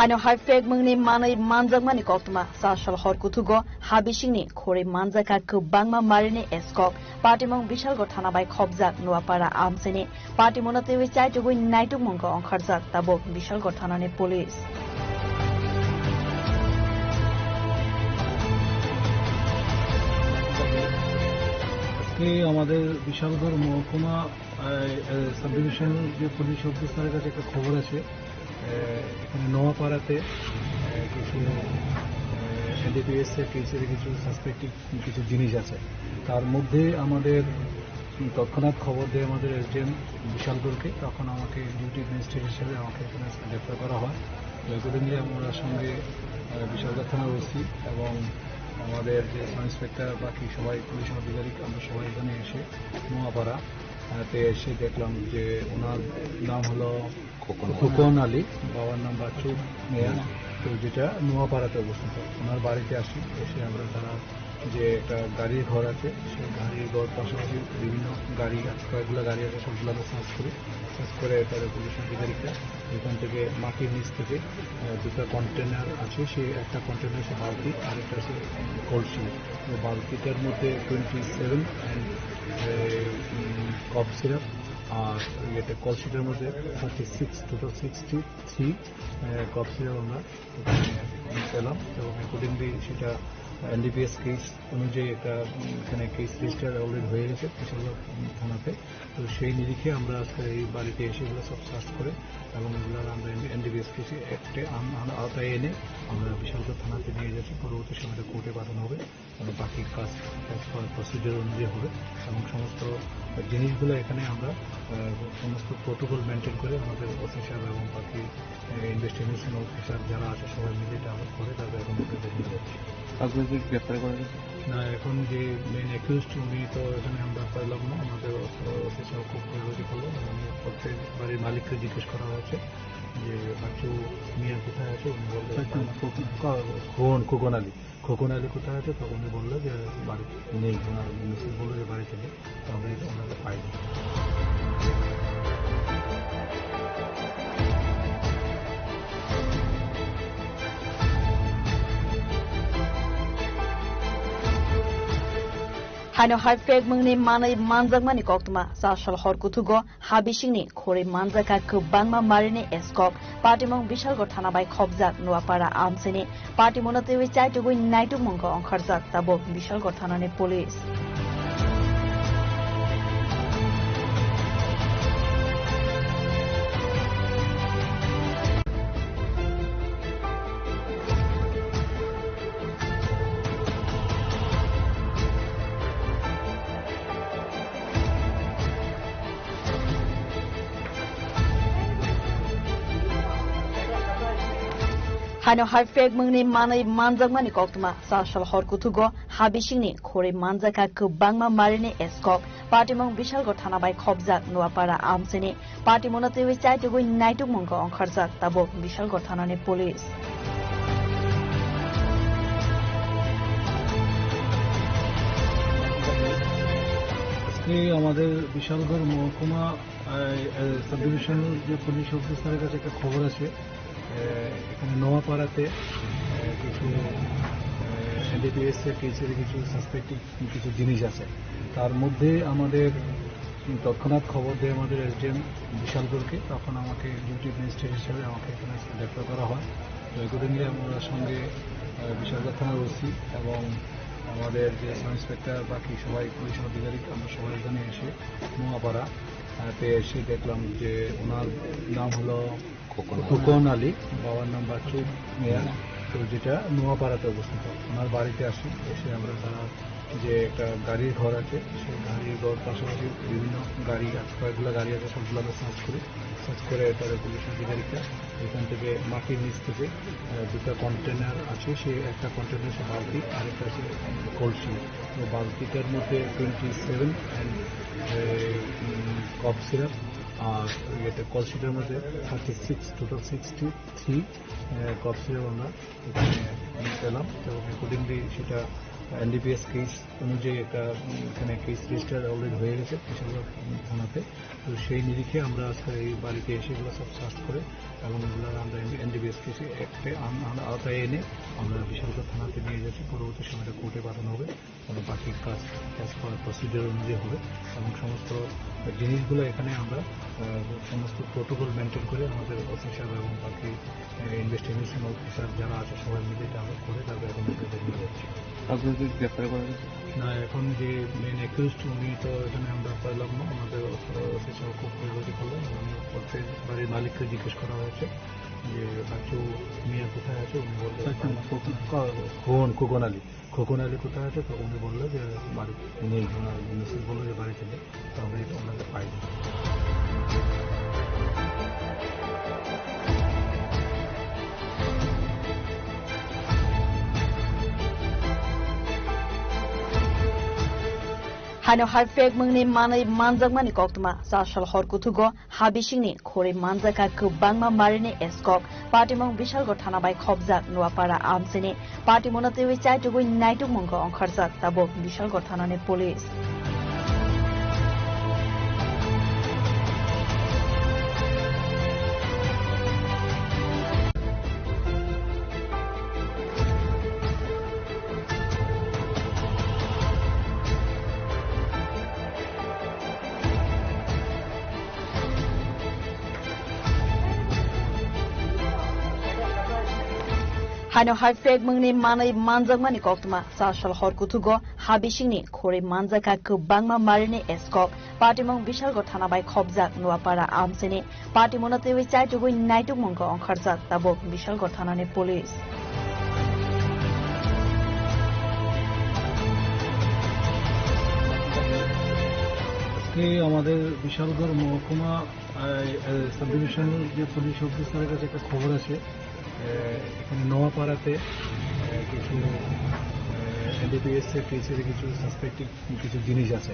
Hano Haifeg Mungni Manai Manjangmani Koktuma Sashal Horkutugo Habishini Kori Manjaka Kubangma Marini Eskok Patimong Bishalgo Tanabai Khobjak Nuapara Amsini Patimonate Wichai to win Naitu Mungo on Kharzak Tabo Bishalgo Tanane Police. আমাদের বিশালগড় মহকুমা sub division যে police অফিসারের কাছে একটা খবর আছে এখানে নোয়াপাড়াতে কিছু এনডিপিএস এর কেসের কিছু সাসপেক্টিভ কিছু জিনিস আছে তার মধ্যে আমাদের তৎক্ষণাৎ খবর দেয় আমাদের এসডিএম বিশালগড়কে তখন আমাকে ডিউটি ম্যাজিস্ট্রেট হিসেবে আমাকে এখানে রেফার করা হয় রেগুলারলি আমরা সঙ্গে বিশালগড় থানার ওসি এবং আমাদের যে সাব ইন্সপেক্টর বাকি সবাই পুলিশ আধিকারিক আমরা সবাই এখানে এসে নোয়াপাড়াতে এসে দেখলাম যে ওনার নাম হলো খোকন আলী বাবার নাম বাচ্চু মেয়া তো যেটা নোয়াপাড়াতে অবস্থিত ওনার বাড়িতে আসি এসে আমরা তারা যে একটা গাড়ির ঘর আছে সেই গাড়ির ঘর পাশাপাশি বিভিন্ন গাড়ি কয়েকগুলো গাড়ি আছে সবগুলো আমরা সার্চ করে তাদের পুলিশ আধিকারিকরা এখান থেকে মাটির নিচ থেকে দুটো কন্টেনার আছে সে একটা কন্টেনার আছে বালতি আর একটা আছে কলসি বালতিটার মধ্যে 27 অ্যান্ড কফ সিরাপ আর এটা কলসিটার মধ্যে 36 টোটাল 63 কফ সিরাপ আমরা পেলাম এবং অ্যাকর্ডিংলি সেটা এনডিপিএস কেস অনুযায়ী একটা এখানে কেস রেজিস্টার অলরেডি হয়ে গেছে বিশালগড় থানাতে তো সেই নিরিখে আমরা আজকে এই বাড়িতে এসে এগুলো সব সার্চ করে এবং এগুলো আমরা এনডিপিএস কেসে একটা আওতায় এনে আমরা বিশালগড় থানাতে নিয়ে যাচ্ছি পরবর্তী সময় কোর্টে পাঠানো হবে এবং বাকি কাজ প্রসিডিউর অনুযায়ী হবে এবং সমস্ত জিনিসগুলো এখানে আমরা সমস্ত প্রোটোকল মেনটেন করে আমাদের ওসি সাহেব এবং বাকি ইনভেস্টিগেশন অফিসার যারা আছে সবাই মিলে এটা আমরা করে তাদের এখন আপনাদের গ্রেফতার করা গেছে না এখন যে মেন অ্যাকিউজড উনি তো এখানে আমরা পাইলাম না আমাদের ওসি সাহেব খুব প্রয়োজন করলো এবং প্রত্যেক বাড়ির মালিককে জিজ্ঞেস করা হয়েছে যে বাচ্চু মিয়া কোথায় আছে উনি বললেন খোকন আলী কোথায় আছে তখন উনি বললো যে বাড়ি নেই ওনার মিসেস বললো যে বাড়িতে নেই তো আমরা ওনাকে পাইনি Hano Haifeg Mungni Manai Manjangmani Koktuma Sashal Horkutugo Habishini Kori Manjaka Kubangma Marini Eskok Patimong Bishalgo Tanabai Khobjak Nuapara Amsini Patimonate Wichai to win Naitu Mungo on Kharzak Tabo Bishalgo Tanane Police. Hano Haifeg Mungni Manai Manjangmani Koktuma Sashal Horkutugo Habishini Kori Manjaka Kubangma Marini Eskok Patimong Bishalgo Tanabai Khobjak Nuapara Amsini Patimonate Wichai to win Naitu Mungo on Kharzak Tabo Bishalgo Tanane Police. আমাদের বিশালগড় মহকুমা sub division যে police অফিসারের কাছে একটা খবর আছে এখানে নোয়াপাড়াতে কিছু এনডিপিএস এর কেসের কিছু সাসপেক্টিভ কিছু জিনিস আছে তার মধ্যে আমাদের তৎক্ষণাৎ খবর দেয় আমাদের এসডিএম বিশালগড়কে তখন আমাকে ডিউটি ম্যাজিস্ট্রেট হিসেবে আমাকে এখানে রেফার করা হয় রেগুলারলি আমরা সঙ্গে বিশালগড় থানার ওসি এবং আমাদের যে সাব ইন্সপেক্টর বাকি সবাই পুলিশ আধিকারিক আমরা সবাই এখানে এসে নোয়াপাড়াতে এসে দেখলাম যে ওনার নাম হলো খোকন আলী বাবার নাম বাচ্চু মেয়া তো যেটা নোয়াপাড়াতে অবস্থিত ওনার বাড়িতে আসি এসে আমরা তারা যে একটা গাড়ির ঘর আছে সেই গাড়ির ঘর পাশাপাশি বিভিন্ন গাড়ি কয়েকগুলো গাড়ি আছে সবগুলো আমরা সার্চ করে তাদের পুলিশ আধিকারিকরা এখান থেকে মাটির নিচ থেকে দুটো কন্টেনার আছে সে একটা কন্টেনার আছে বালতি আর একটা আছে কলসি তো বালতিটার মধ্যে 27 অ্যান্ড কফ সিরাপ আর এটা কলসিটার মধ্যে 36 টোটাল 63 কফ সিরাপ আমরা এখানে পেলাম এবং অ্যাকর্ডিংলি সেটা এনডিপিএস কেস অনুযায়ী একটা এখানে কেস রেজিস্টার অলরেডি হয়ে গেছে বিশালগড় থানাতে। তো সেই নিরিখে আমরা আজকে এই বাড়িতে এসে এগুলো সব সার্চ করে এবং এগুলো আমরা এনডিপিএস কেসে একটা আওতায় এনে আমরা বিশালগড় থানাতে নিয়ে যাচ্ছি। পরবর্তী সময়টা কোর্টে পাঠানো হবে এবং বাকি কাজ প্রসিডিওর অনুযায়ী হবে এবং সমস্ত জিনিসগুলো এখানে আমরা সমস্ত প্রোটোকল মেনটেন করে আমাদের অফিসার এবং বাকি ইনভেস্টিগেশন অফিসার যারা আছে সবাই মিলে এটা আমরা করে তারপরে এখন নিয়ে যাচ্ছি। আপনাদের গ্রেপ্তার করা গেছে না, এখন যে মেন অ্যাকিউজড উনি তো এখানে আমরা পাইলাম না, আমাদের অফিসার খুব পরিবর্তন করলেন এবং প্রত্যেক বাড়ির মালিককে জিজ্ঞেস করা হয়েছে যে বাচ্চু মিয়া কোথায় আছে। উনি বললেন খোকন আলী কোথায় আছে। তো উনি বললো যে বাড়ি নেই, মিসেস বললো যে বাড়িতে নেই। তো আমরা এটা ওনাকে পাইনি। Hano harfek mungni manai manjak mani koktuma sashal horkutugo habishingni khori manjaka kubangma marini eskok partimong bishalgor thanabai khobjak nuapara amsini party monatewi chaitugui naituk mungko ongkharjak tabo bishalgor thanani police Hano harfek mungni manai manjak mani koktuma sashal horkutugo habishingni khori manjaka kubangma marini eskok partimong bishalgor thanabai khobjak nuapara amsini party monatewi chaitugui naituk mungko ongkharjak tabo bishalgor thanani police আজকে আমাদের বিশালগড় মহকুমা sub division যে police অফিসারের কাছে একটা খবর আছে এখানে নোয়াপাড়াতে কিছু এনডিপিএস এর কেসের কিছু সাসপেক্টেড কিছু জিনিস আছে।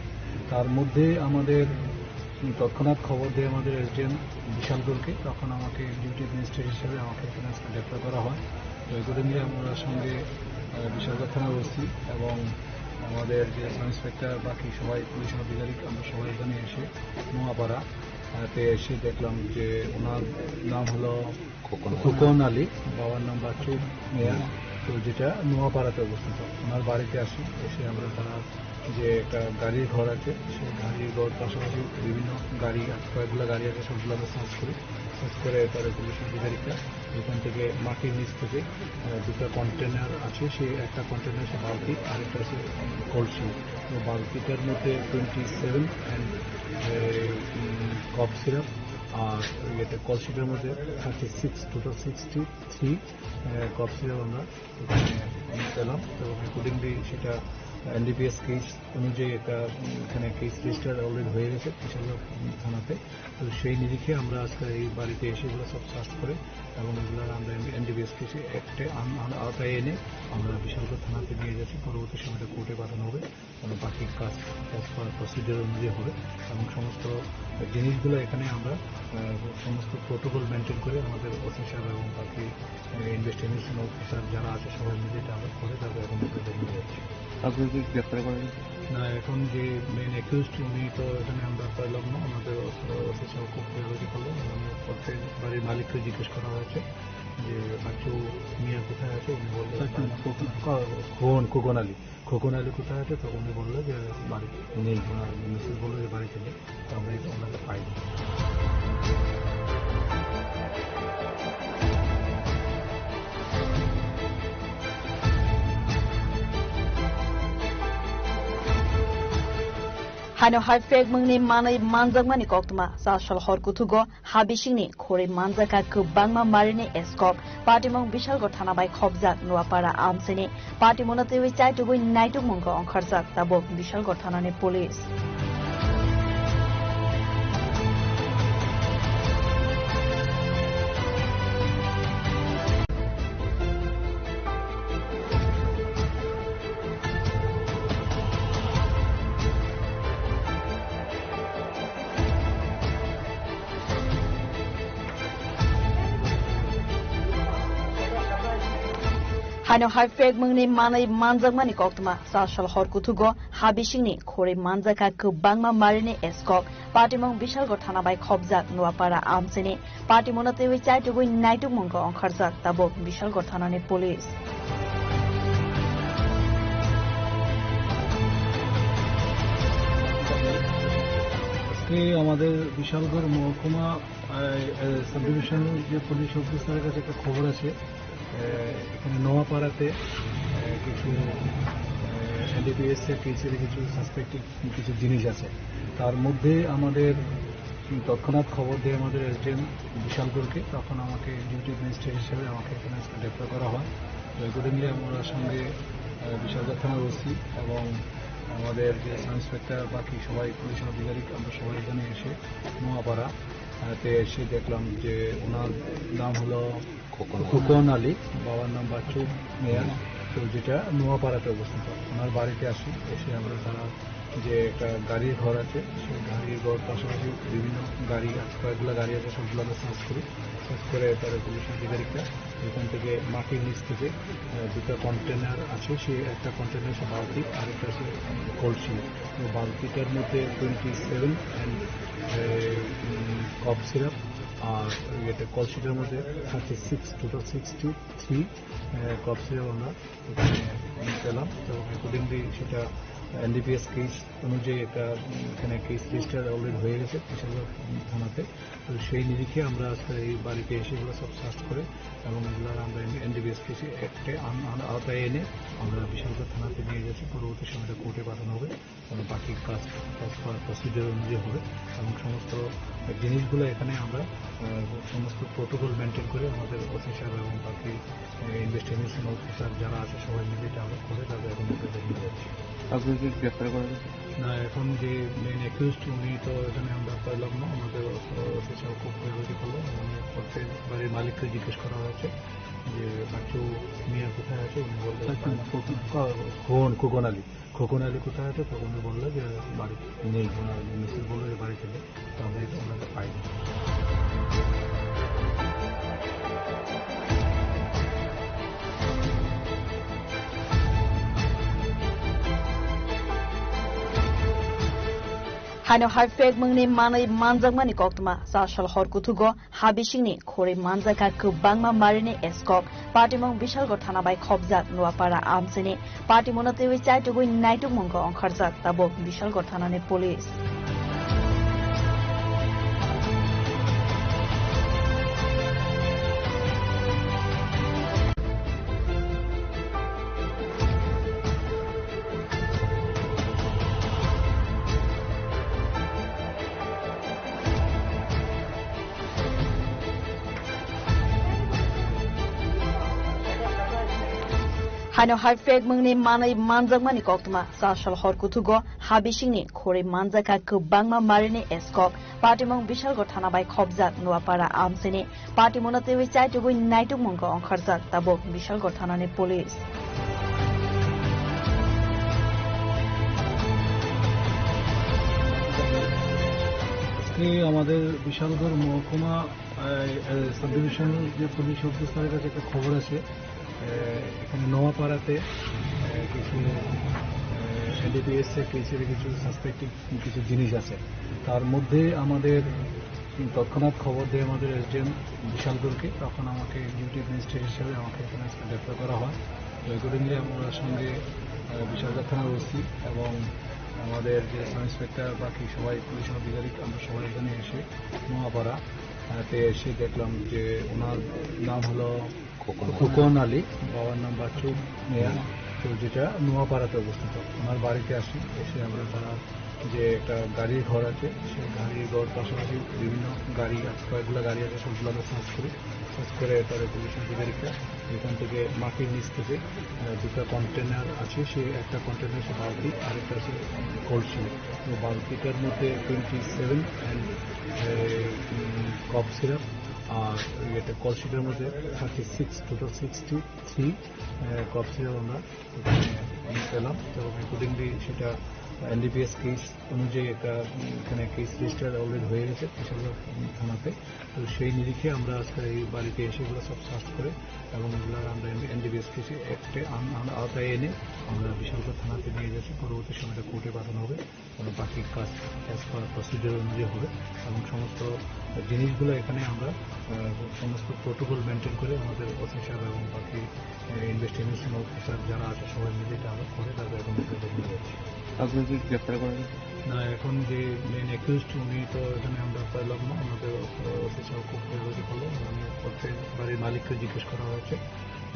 তার মধ্যে আমাদের তৎক্ষণাৎ খবর দেয় আমাদের এসডিএম বিশালগড়কে, তখন আমাকে ডিউটি অ্যাডমিনিস্ট্রেটর হিসেবে আমাকে এখানে গ্রেপ্তার করা হয়। তো এগুলো নিয়ে আমরা সঙ্গে বিশালগড় থানার ওসি এবং আমাদের যে সাব ইন্সপেক্টর বাকি সবাই পুলিশ আধিকারিক আমরা সবাই এখানে এসে নোয়াপাড়াতে এসে দেখলাম যে ওনার নাম হলো খোকন আলী, বাবার নাম বাচ্চু মিয়া, তো যেটা নোয়াপাড়াতে অবস্থিত। ওনার বাড়িতে আসি, এসে আমরা তার যে একটা গাড়ির ঘর আছে সেই গাড়ির ঘর পাশাপাশি বিভিন্ন গাড়ি কয়েকগুলো গাড়ি আছে সবগুলো আমরা সার্চ করি। সার্চ করে তার পুলিশ আধিকারিকরা এখান থেকে মাটির নিচ থেকে দুটো কন্টেনার আছে, সেই একটা কন্টেনার সে বালতি আর একটা আছে কলসি। তো বালতিটার মধ্যে 27 অ্যান্ড কফ সিরাপ আর ইয়েতে কলসিটার মধ্যে 36 টোটাল 63 কফ সিরাপ আমরা পেলাম। তো অ্যাকর্ডিংলি সেটা এনডিপিএস কেস অনুযায়ী একটা এখানে কেস রেজিস্টার অলরেডি হয়ে গেছে বিশালগড় থানাতে। তো সেই নিরিখে আমরা আজকে এই বাড়িতে এসে এগুলো সব সার্চ করে এবং এগুলো আমরা এনডিপিএস কেসে একটা আওতায় এনে আমরা বিশালগড় থানাতে নিয়ে যাচ্ছি। পরবর্তী সময়টা কোর্টে পাঠানো হবে এবং বাকি কাজ প্রসিডিওর অনুযায়ী হবে এবং সমস্ত জিনিসগুলো এখানে আমরা সমস্ত প্রোটোকল মেনটেন করে আমাদের অফিসার এবং বাকি ইনভেস্টিগেশন অফিসার যারা আছে সবাই মিলে এটা আমরা করে তারপরে এখন নিয়ে যাচ্ছি। আপনাদের গ্রেপ্তার করা গেছে না, এখন যে মেন অ্যাকিউজড উনি তো এখানে আমরা পাইলাম না, আমাদের অফিসার খুব পরিবর্তন করলেন এবং প্রত্যেক বাড়ির মালিককে জিজ্ঞেস করা হয়েছে যে বাচ্চু মিয়া কোথায় আছে। উনি বললেন খোকন আলী কোথায় আছে। তো উনি বললো যে বাড়ি নেই, মিসেস বললো যে বাড়িতে নেই। তো আমরা এটা ওনাকে পাইনি। Hano harfek mungni manai manjak mani koktuma sashal horkutugo habishingni khori manjaka kubangma marini eskok partimong bishalgor thanabai khobjak nuapara amsini party monatewi chaitugui naituk mungko ongkharjak tabo bishalgor thanani police Haino haifek mungni manai manjangmani koktuma sasal horkutugo habisingni khore manjaka kubangma marini eskok patimong bishalgor thanabai khobjak nuapara amseni patimonate wi chaitugui naituk mongko ongkharjak tabo bishalgor thanani police আজকে আমাদের বিশালগড় মহকুমা sub division যে police অফিসারের কাছে একটা খবর আছে এখানে নোয়াপাড়াতে কিছু এনডিপিএস এর কেসের কিছু সাসপেক্টেড কিছু জিনিস আছে তার মধ্যে আমাদের তৎক্ষণাৎ খবর দিয়ে আমাদের এসডিএম বিশালগড়কে তখন আমাকে ডিউটি ম্যাজিস্ট্রেট হিসেবে আমাকে এখানে ডেপ্লয় করা হয় তো অ্যাকর্ডিংলি আমরা সঙ্গে বিশালগড় থানার ওসি এবং আমাদের যে সাব ইন্সপেক্টর বাকি সবাই পুলিশ আধিকারিক আমরা সবাই এখানে এসে নোয়াপাড়াতে এসে দেখলাম যে ওনার নাম হলো খোকন আলী, বাবার নাম বাচ্চু মেয়ার, তো যেটা নোয়াপাড়াতে অবস্থিত। ওনার বাড়িতে আসি, এসে আমরা তারা যে একটা গাড়ির ঘর আছে সেই গাড়ির ঘর পাশাপাশি বিভিন্ন গাড়ি আছে, কয়েকগুলো গাড়ি আছে, সবগুলো আমরা সার্চ করি। সার্চ করে তারা পুলিশ আধিকারিকরা এখান থেকে মাটির নিচ থেকে দুটো কন্টেনার আছে, সে একটা কন্টেনার সে বালতি আর একটা আছে কলসি। তো বালতিটার মধ্যে 27 অ্যান্ড কফ সিরাপ আর এটা কলসিটার মধ্যে 36 টোটাল 63 কফ সিরাপ আমরা পেলাম। তো অ্যাকর্ডিংলি সেটা এনডিপিএস কেস অনুযায়ী একটা এখানে কেস রেজিস্টার অলরেডি হয়ে গেছে বিশালগড় থানাতে। তো সেই নিরিখে আমরা আজকে এই বাড়িতে এসে এগুলো সব সার্চ করে এবং এগুলো আমরা এনডিপিএস কেসে একটা আওতায় এনে আমরা বিশালগড় থানাতে নিয়ে গেছি। পরবর্তী সময়টা কোর্টে পাঠানো হবে এবং বাকি কাজ প্রসিডিওর অনুযায়ী হবে এবং সমস্ত জিনিসগুলো এখানে আমরা সমস্ত প্রোটোকল মেনটেন করে আমাদের অফিসার এবং বাকি ইনভেস্টিগেশন অফিসার যারা আছে সবাই মিলে এটা আমরা করে তাদের এখন নিয়ে যাচ্ছি। আপনাকে গ্রেফতার করা গেছে না, এখন যে মেন অ্যাকিউজড উনি তো এখানে আমরা পাইলাম না, আমাদের অফিসার খুব খোঁজাখুঁজি করলো। উনি বাড়ির মালিককে জিজ্ঞেস করা হয়েছে যে বাচ্চু মিয়া কোথায় আছে, উনি বললেন খোকন আলী কোথায় আছে, তখন উনি বললো যে বাড়ি নেই। ওনার মিসেস বললো যে বাড়ি থেকে, তো আমরা এটা ওনাকে পাইনি। Haino haifek mungni manai manjangmani koktuma sasal horkutugo habisingni khore manjaka kubangma marini eskok patimong bishalgor thanabai khobjak nuapara amseni patimonate wi chaitugui naituk mongko ongkharjak tabo bishalgor thanani police Haino haifek mungni manai manjangmani koktuma sasal horkutugo habisingni khore manjaka kubangma marini eskok patimong bishalgor thanabai khobjak nuapara amseni patimonate wi chaitugui naituk mongko ongkharjak tabo bishalgor thanani police আজকে আমাদের বিশালগড় মহকুমা sub division যে police অফিসারের কাছে একটা খবর আছে এখানে নোয়াপাড়াতে কিছু এনডিপিএস এর কেসের কিছু সাসপেক্টেড কিছু জিনিস আছে। তার মধ্যে আমাদের তৎক্ষণাৎ খবর দিয়ে আমাদের এসডিএম বিশালগড়কে তখন আমাকে ডিউটি ম্যাজিস্ট্রেট হিসেবে আমাকে এখানে ডেপ্লয় করা হয়। তো অ্যাকর্ডিংলি আমরা সঙ্গে বিশালগড় থানার ওসি এবং আমাদের যে সাব ইন্সপেক্টর বাকি সবাই পুলিশ আধিকারিক আমরা সবাই এখানে এসে নোয়াপাড়াতে এসে দেখলাম যে ওনার নাম হলো খোকন আলী, বাবার নাম বাচ্চু মেয়ার, তো যেটা নোয়াপাড়াতে অবস্থিত। ওনার বাড়িতে আসি, এসে আমরা তারা যে একটা গাড়ির ঘর আছে সেই গাড়ির ঘর পাশাপাশি বিভিন্ন গাড়ি আছে, কয়েকগুলো গাড়ি আছে, সবগুলো আমরা সার্চ করি। সার্চ করে তারা পুলিশ আধিকারিকরা এখান থেকে মাটির নিচ থেকে দুটো কন্টেনার আছে, সে একটা কন্টেনার সে বালতি আর একটা আছে কলসি। তো বালতিটার মধ্যে 27 অ্যান্ড কফ সিরাপ আর এটা কলসিটার মধ্যে 36 টোটাল 63 কফ সিরাপ আমরা পেলাম। তো অ্যাকর্ডিংলি সেটা এনডিপিএস কেস অনুযায়ী একটা এখানে কেস রেজিস্টার অলরেডি হয়ে গেছে বিশালগড় থানাতে। তো সেই নিরিখে আমরা আজকে এই বাড়িতে এসে এগুলো সব সার্চ করে এবং এগুলো আমরা এনডিপিএস কেসে একটে আওতায় এনে আমরা বিশালগড় থানাতে নিয়ে গেছি। পরবর্তী সময়টা কোর্টে পাঠানো হবে এবং বাকি কাজ অ্যাজ পার প্রসিডিউর অনুযায়ী হবে এবং সমস্ত জিনিসগুলো এখানে আমরা সমস্ত প্রোটোকল মেনটেন করে আমাদের ওসি সাহেব এবং বাকি ইনভেস্টিগেশন অফিসার যারা আছে সবাই মিলে এটা আমরা করে তারপর এখন নিয়ে যাচ্ছি। আপনি কি গ্রেপ্তার করা গেছে? না, এখন যে মেন অ্যাকিউজড উনি তো এখানে আমরা পাইলাম না, আমাদের ওসি সাহেব খুব বেরোতে পারলো। উনি প্রত্যেক বাড়ির মালিককে জিজ্ঞেস করা হয়েছে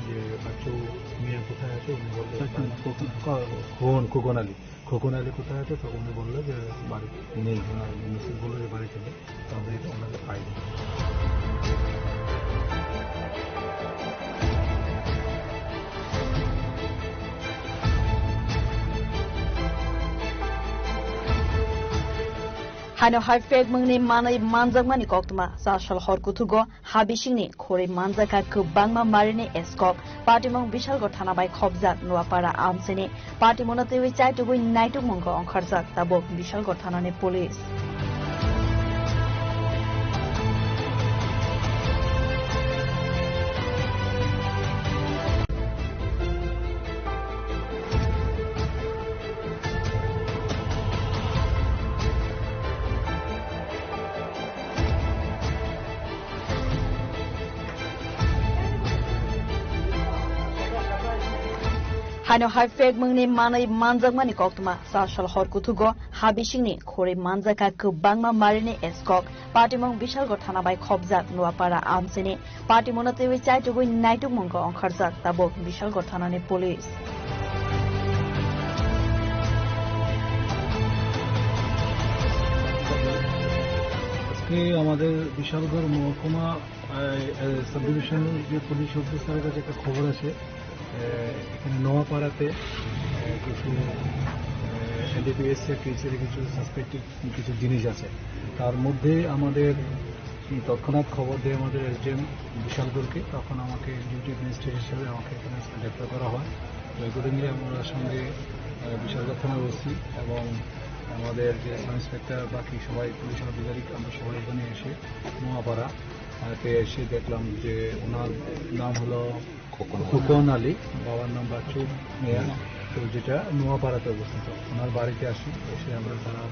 যে বাচ্চু মিয়া কোথায় আছে। উনি বললেন খোকন আলী কোথায় আছে। তো উনি বললো যে বাড়ি নেই, ওনার মিসেস বললো যে বাড়ি থেকে। তো আমরা এটা ওনাকে পাইনি। Hano Haifeg Mungni Manai Manjangmani Koktuma, Sashal Horkutugo, Habishini, Kori Manjaka Kubangma Marini Eskok, Patimong Bishalgor Tanabai Kobzak, Nuapara Amsini, Patimonate Wichai to win Naitu Mungo on Karzak, Tabo, Bishalgor Tanane Police. Hano Haifeg Mungni Manai Manjangmani Koktuma, Sashal Horkutugo, Habishini, Kori Manjaka Kubangma Marini Eskok, Patimong Bishalgor Tanabai Kobzak, Nuapara Amsini, Patimonate Wichai to win Naitu Mungo on Karzak, Tabo, Bishalgor Tanane Police. আজকে আমাদের বিশালগড় মহকুমা sub ডিভিশনের যে police অফিসারের কাছে একটা খবর আছে, এখানে নোয়াপাড়াতে কিছু এনডিপিএস কেসের কিছু সাসপেক্টেড কিছু জিনিস আছে। তার মধ্যে আমাদের তৎক্ষণাৎ খবর দেয় আমাদের এসডিএম বিশালগড়কে। তখন আমাকে ডিউটি ম্যাজিস্ট্রেট হিসেবে আমাকে এখানে গ্রেপ্তার করা হয়। তো অ্যাকর্ডিংলি আমরা সঙ্গে বিশালগড় থানার ওসি এবং আমাদের যে সাব ইন্সপেক্টর বাকি সবাই পুলিশ আধিকারিক আমরা সবাই এখানে এসে নোয়াপাড়াতে এসে দেখলাম যে ওনার নাম হলো খোকন আলী, বাবার নাম বাচ্চু মিয়া, তো যেটা নোয়াপাড়াতে অবস্থিত। ওনার বাড়িতে আসি, এসে আমরা তারা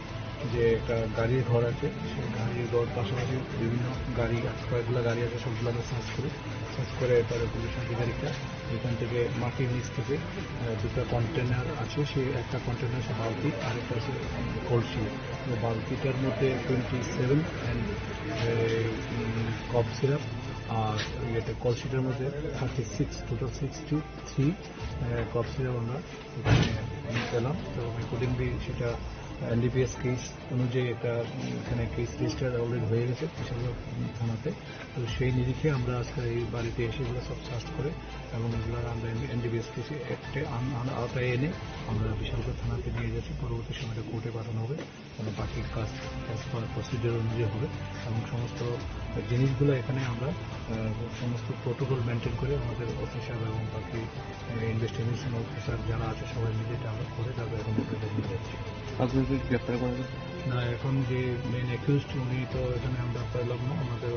যে একটা গাড়ির ঘর আছে সেই গাড়ির ঘর পাশাপাশি বিভিন্ন গাড়ি কয়েকগুলো গাড়ি আছে সবগুলো আমরা সার্চ করে এরপরে পুলিশ আধিকারিকরা এখান থেকে মাটির নিচ থেকে দুটো কন্টেনার আছে, সে একটা কন্টেনার সে বালতি, আরেকটা আছে কলসি। তো বালতিটার মধ্যে 27 অ্যান্ড কফ সিরাপ, আর ইয়েতে কলসিটার মধ্যে 36, টোটাল 63 কফ সিরাপ আমরা এখানে পেলাম। তো অ্যাকর্ডিংলি সেটা এনডিপিএস কেস অনুযায়ী একটা এখানে কেস রেজিস্টার অলরেডি হয়ে গেছে বিশালগড় থানাতে। তো সেই নিরিখে আমরা আজকে এই বাড়িতে এসে এগুলো সব সার্চ করে এবং এগুলো আমরা এনডিপিএস কেসে একটে আওতায় এনে আমরা বিশালগড় থানাতে নিয়ে যাচ্ছি। পরবর্তী সময়টা কোর্টে পাঠানো হবে এবং বাকি কাজ অ্যাজ পার প্রসিডিউর অনুযায়ী হবে এবং সমস্ত জিনিসগুলো এখানে আমরা সমস্ত প্রোটোকল মেনটেন করে আমাদের ওসি সাহেব এবং বাকি ইনভেস্টিগেশন অফিসার যারা আছে সবাই মিলে এটা আমরা করে তারপর এখন নিয়ে যাচ্ছি। আপনি কি গ্রেপ্তার করা গেছে? না, এখন যে মেন অ্যাকিউজড উনি তো এখানে আমরা পাইলাম না, আমাদের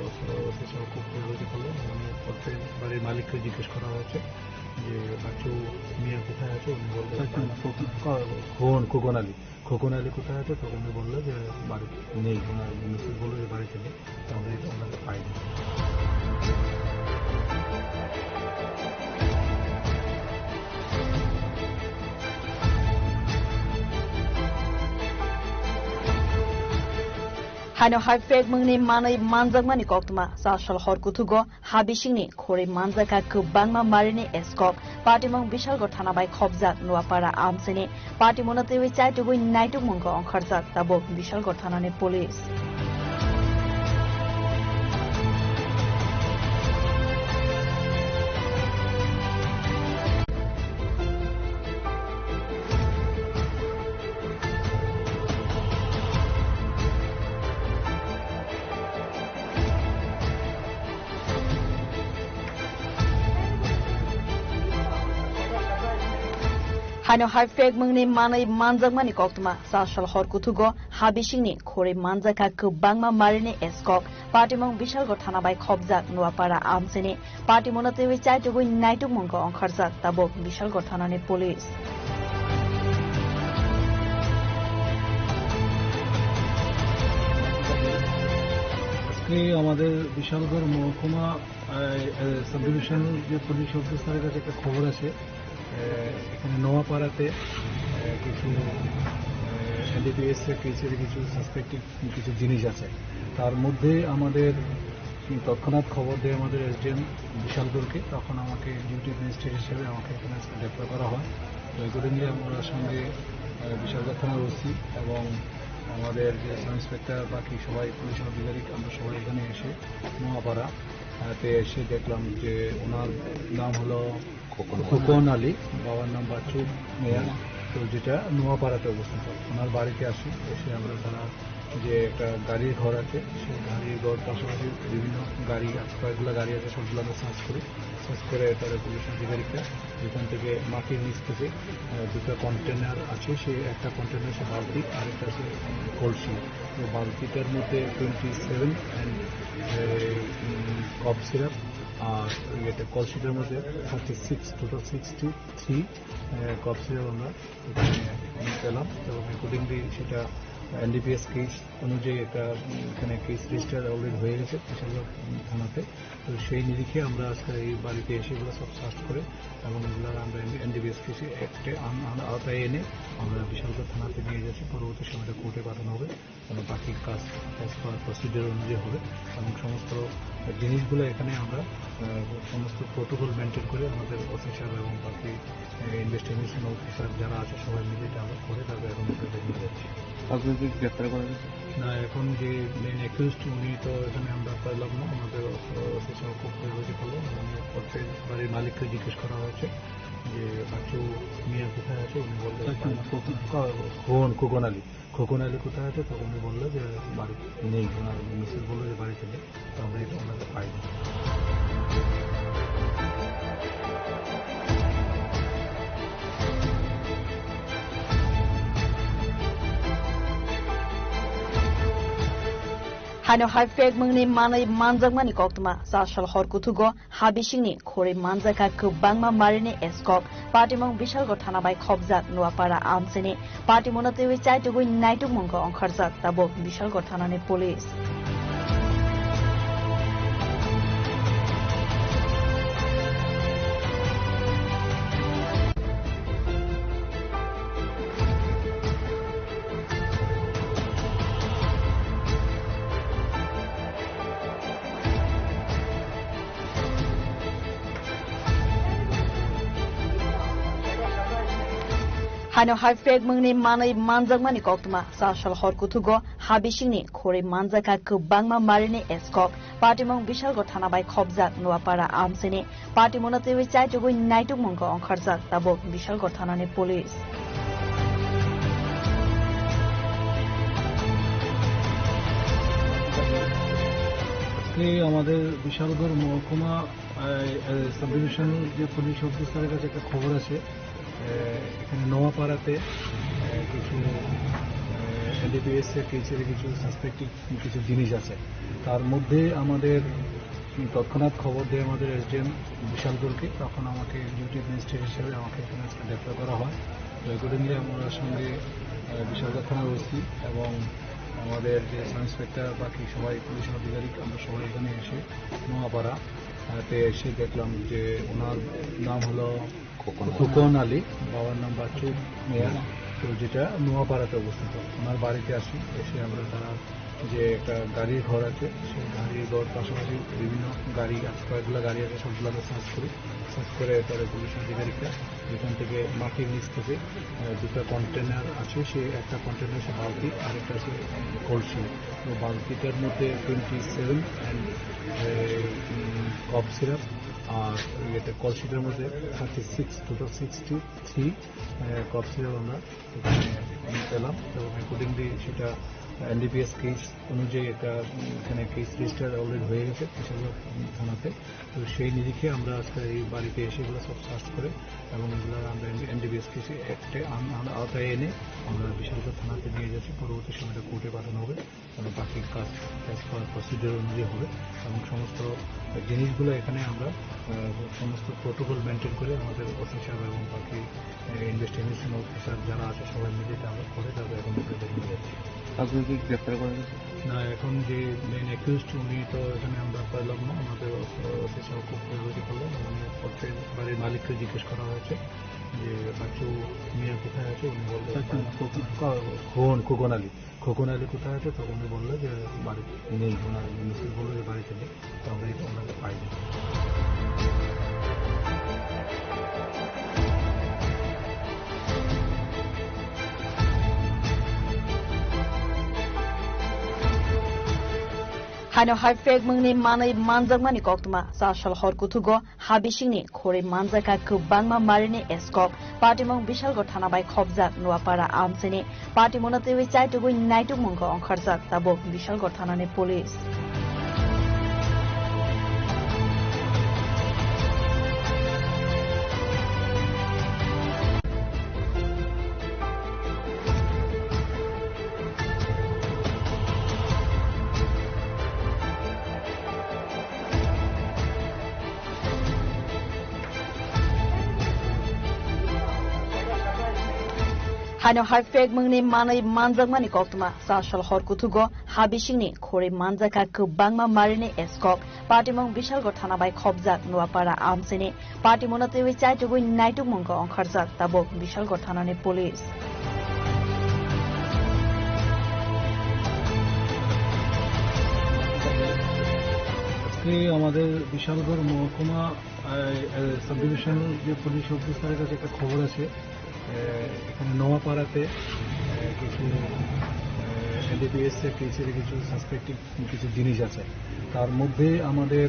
ওসি সাহেব খুব বেরোতে পারলো। উনি প্রত্যেক বাড়ির মালিককে জিজ্ঞেস করা হয়েছে যে বাচ্চু মিয়া কোথায় আছে। উনি বললেন খোকন আলী কোথায় আছে। তো উনি বললো যে বাড়ি নেই, ওনার মিসেস বললো যে বাড়ি থেকে। তো আমরা এটা ওনাকে পাইনি। Hano Haifeg Mungni Manai Manjangmani Koktuma, Sashal Horkutugo, Habishini, Kori Manjaka Kubangma Marini Eskok, Patimong Bishalgor Tanabai Kobzak, Nuapara Amsini, Patimonate Wichai to win Naitu Mungo on Karzak, Tabo, Bishalgor Tanane Police. Hano haifek mungni manai manjakmani koktuma sasal horkutugo habisingni khore manjaka kubangma marini eskok partimong bishalgor thanabai khobjak nuapara amseni party monatewi chaitugui naituk mongko angkharjak tabo bishalgor thanani police আমাদের বিশালগড় মহকুমা sub division যে police অফিসারের কাছে একটা খবর আছে এখানে নোয়াপাড়াতে কিছু এনডিপিএস এর কেসের কিছু সাসপেক্টেড কিছু জিনিস আছে তার মধ্যে আমাদের তৎক্ষণাৎ খবর দেয় আমাদের এসডিএম বিশালগড়কে তখন আমাকে ডিউটি ম্যাজিস্ট্রেট হিসেবে আমাকে এখানে ডেপ্লয় করা হয় তো অ্যাকর্ডিংলি আমরা সঙ্গে বিশালগড় থানার ওসি এবং আমাদের যে সাব ইন্সপেক্টর বাকি সবাই পুলিশ আধিকারিক আমরা সবাই এখানে এসে নোয়াপাড়াতে এসে দেখলাম যে ওনার নাম হলো খোকন আলী বাবার নাম বাচ্চু মেয়ার তো যেটা নোয়াপাড়াতে অবস্থিত ওনার বাড়িতে আসি এসে আমরা তারা যে একটা গাড়ির ঘর আছে সেই গাড়ির ঘর পাশাপাশি বিভিন্ন গাড়ি কয়েকগুলো গাড়ি আছে সবগুলো আমরা সার্চ করে তারা পুলিশ আধিকারিকরা যেখান থেকে মাটির নিচ থেকে দুটো কন্টেনার আছে সেই একটা কন্টেনার সে বালতি আর একটা আছে কলসি তো বালতিটার মধ্যে 27 অ্যান্ড কফ সিরাপ আর এটা কলসিটার মধ্যে 36 টোটাল 63 কফ সিরাপ আমরা পেলাম এবং অ্যাকর্ডিংলি সেটা এনডিপিএস কেস অনুযায়ী একটা এখানে কেস রেজিস্টার অলরেডি হয়ে গেছে বিশালগড় থানাতে তো সেই নিরিখে আমরা আজকে এই বাড়িতে এসে এগুলো সব সার্চ করে এবং এগুলো আমরা এনডিপিএস কেসে একটা আওতায় এনে আমরা বিশালগড় থানাতে নিয়ে যাচ্ছি পরবর্তী সময়টা কোর্টে পাঠানো হবে এবং বাকি কাজ প্রসিডিওর অনুযায়ী হবে এবং সমস্ত জিনিসগুলো এখানে আমরা সমস্ত প্রোটোকল মেনটেন করে আমাদের অফিসার এবং বাকি ইনভেস্টিগেশন অফিসার যারা আছে সবাই মিলে এটা আমরা করে তাদের এখন নিয়ে যাচ্ছি গ্রেপ্তার করা গেছে না এখন যে মেন অ্যাকিউজড উনি তো এখানে আমরা পাইলাম না আমাদের অফিসার খুব পরিবর্তন করলো এবং বাড়ির মালিককে জিজ্ঞেস করা হয়েছে যে বাচ্চু মিয়া কোথায় আছে উনি বললেন খোকন আলী কোথায় আছে তখন উনি বললো যে বাড়ি নেই ওনার মিসেস বললো যে বাড়িতে নেই তো আমরা এটা ওনাকে পাইনি Hano haifek mungni manai manjakmani koktuma sasal horkutugo habisingni khore manjaka kubangma marini eskok partimong bishalgor thanabai khobjak nuapara amseni party monatewi chaitugui naituk mongko angkharjak tabo bishalgor thanani police Hano haifek mungni manai manjakmani koktuma sasal horkutugo habisingni khore manjaka kubangma marini eskok partimong bishalgor thanabai khobjak nuapara amseni party monatewi chaitugui naituk mongko angkharjak tabo bishalgor thanani police আমাদের বিশালগড় মহকুমা sub division যে police অফিসারের কাছে একটা খবর আছে এখানে নোয়াপাড়াতে কিছু এনডিপিএস এর কেসের কিছু সাসপেক্টেড কিছু জিনিস আছে তার মধ্যে আমাদের তৎক্ষণাৎ খবর দেয় আমাদের এসডিএম বিশালগড়কে তখন আমাকে ডিউটি ম্যাজিস্ট্রেট হিসেবে আমাকে এখানে ডেপ্লয় করা হয় তো অ্যাকর্ডিংলি আমরা সঙ্গে বিশালগড় থানার ওসি এবং আমাদের যে সাব ইন্সপেক্টর বাকি সবাই পুলিশ আধিকারিক আমরা সবাই এখানে এসে নোয়াপাড়াতে এসে দেখলাম যে ওনার নাম হলো খোকন আলী বাবার নাম বাচ্চু মেয়ার তো যেটা নোয়াপাড়াতে অবস্থিত ওনার বাড়িতে আসি এসে আমরা তারা যে একটা গাড়ির ঘর আছে সেই গাড়ির ঘর পাশাপাশি বিভিন্ন গাড়ি কয়েকগুলো গাড়ি আছে সবগুলো আমরা সার্চ করে তারা পুলিশ আধিকারিকরা যেখান থেকে মাটির নিচ থেকে দুটো কন্টেনার আছে সেই একটা কন্টেনার সে বালতি আর একটা আছে কলসি তো বালতিটার মধ্যে 27 অ্যান্ড কফ সিরাপ আর এটা কলসিটার মধ্যে 36 টোটাল 63 কফ সিরাপ আমরা পেলাম এবং অ্যাকর্ডিংলি সেটা এনডিপিএস কেস অনুযায়ী একটা এখানে কেস রেজিস্টার অলরেডি হয়ে গেছে বিশালগড় থানাতে। তো সেই নিরিখে আমরা আজকে এই বাড়িতে এসে এগুলো সব সার্চ করে এবং এগুলো আমরা এনডিপিএস কেসে অ্যাক্টে আওতায় এনে আমরা বিশালগড় থানাতে নিয়ে যাচ্ছি। পরবর্তী সময়টা কোর্টে পাঠানো হবে এবং বাকি কাজ প্রসিডিউর অনুযায়ী হবে এবং সমস্ত জিনিসগুলো এখানে আমরা সমস্ত প্রোটোকল মেনটেন করে আমাদের অফিসার এবং বাকি ইনভেস্টিগেশন অফিসার যারা আছে সবাই মিলে আমরা করে তাদের এখন নিয়ে যাচ্ছি। আপনাকে গ্রেপ্তার করা গেছে না, এখন যে মেন অ্যাকিউজড উনি তো এখানে আমরা পাইলাম না, আমাদের অফিসার খুব প্রয়োজন করলাম এবং বাড়ির মালিককে জিজ্ঞেস করা হয়েছে যে বাচ্চু মিয়া কোথায় আছে। উনি বললেন খোকন আলী কোথায় আছে, তখন উনি বললো যে বাড়িতে নেই। ওনার মিস্ত্রি বললো যে বাড়িতে নেই, তো আমরা এটা ওনাকে পাইনি। Haino haifek mungni manai manjangmani koktuma sashal horkutugo habishingni khore manjaka kubangma marini eskok partimong bishalgor thanabai khobjak nuapara amseni partimonatewei chaitugui naituk mungko ongkharjak tabo bishalgor thanani police Haino haifek mungni manai manjangmani koktuma sashal horkutugo habishingni khore manjaka kubangma marini eskok partimong bishalgor thanabai khobjak nuapara amseni partimonatewei chaitugui naituk mungko ongkharjak tabo bishalgor thanani police আজকে আমাদের বিশালগড় মহকুমা sub division যে police অফিসারের কাছে একটা খবর আছে, এখানে নোয়াপাড়াতে কিছু এনডিপিএস কেসের কিছু সাসপেক্টিভ কিছু জিনিস আছে। তার মধ্যে আমাদের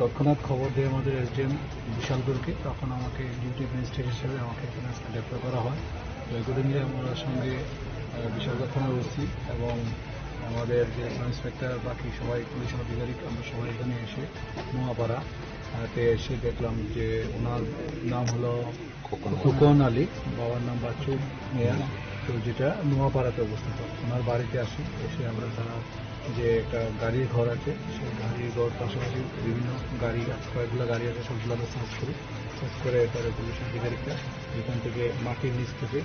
তৎক্ষণাৎ খবর দেয় আমাদের এসডিএম বিশালগড়কে, তখন আমাকে ডিউটি ম্যাজিস্ট্রেট হিসেবে আমাকে এখানে গ্রেপ্তার করা হয়। তো অ্যাকর্ডিংলি আমরা সঙ্গে বিশালগড় থানার ওসি এবং আমাদের যে ইন্সপেক্টর বাকি সবাই পুলিশ আধিকারিক আমরা সবাই এখানে এসে নোয়াপাড়াতে এসে দেখলাম যে ওনার নাম হলো খোকন আলী, বাবার নাম বাচ্চু মিয়া, তো যেটা নোয়াপাড়াতে অবস্থিত। ওনার বাড়িতে আসি, এসে আমরা তারা যে একটা গাড়ির ঘর আছে সেই গাড়ির ঘর পাশাপাশি বিভিন্ন গাড়ি আছে, কয়েকগুলো গাড়ি আছে, সবগুলো আমরা সার্চ করি। সার্চ করে তারা পুলিশ আধিকারিকরা এখান থেকে মাটির নিচ থেকে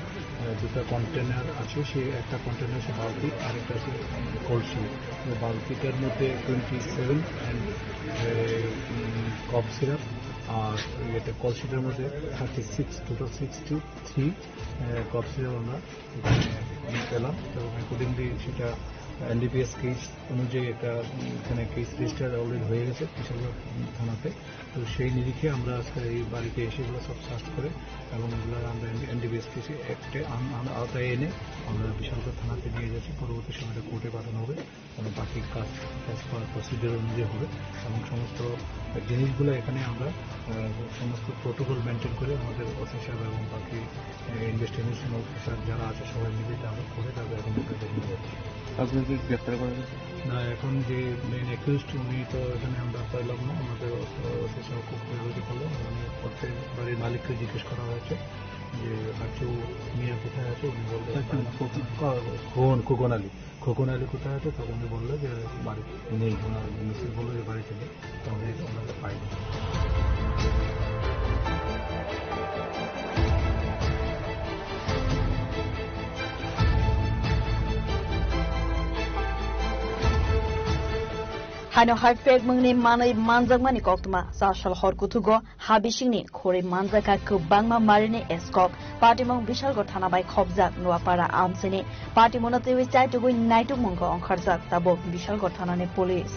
দুটো কন্টেনার আছে, সে একটা কন্টেনার সে বালতি, আরেকটা আছে কলসি। বালতিটার মধ্যে 27 কফ সিরাপ আর এটা কলসিটার মধ্যে 36 টোটাল 63 কফ সিরাপ আমরা পেলাম এবং অ্যাকর্ডিংলি সেটা এনডিপিএস কেস অনুযায়ী একটা এখানে কেস রেজিস্টার অলরেডি হয়ে গেছে বিশালগড় থানাতে। তো সেই নিরিখে আমরা আজকে এই বাড়িতে এসে এগুলো সব সার্চ করে এবং এগুলো আমরা এনডিপিএস কেসে অ্যাক্টে আওতায় এনে আমরা বিশালগড় থানাতে নিয়ে যাচ্ছি। পরবর্তী সময়টা কোর্টে পাঠানো হবে এবং বাকি কাজ প্রসিডিউর অনুযায়ী হবে এবং সমস্ত জিনিসগুলো এখানে আমরা সমস্ত প্রোটোকল মেনটেন করে আমাদের অফিসার এবং বাকি ইনভেস্টিগেশন অফিসার যারা আছে সবাই মিলে আমরা করে তাদের এখন নিয়ে যাচ্ছি। আপনাকে গ্রেপ্তার করা গেছে না, এখন যে মেন অ্যাকিউজড উনি তো এখানে আমরা পাইলাম না, আমাদের অফিসার খুব প্রয়োজন করলাম এবং বাড়ির মালিককে জিজ্ঞেস করা হয়েছে যে বাচ্চু মিয়া কোথায় আছে। উনি বললেন খোকন আলী কোথায় আছে, তখন উনি বললো যে বাড়িতে নেই। ওনার মিস্ত্রি বললো যে বাড়িতে নেই, তো আমরা এটা ওনাকে পাইনি। Haino haifek mungni manai manjangmani koktuma sashal horkutugo habishingni khore manjaka kubangma marini eskok partimong bishalgor thanabai khobjak nuapara amseni partimonatewei chaitugui naituk mungko ongkharjak tabo bishalgor thanani police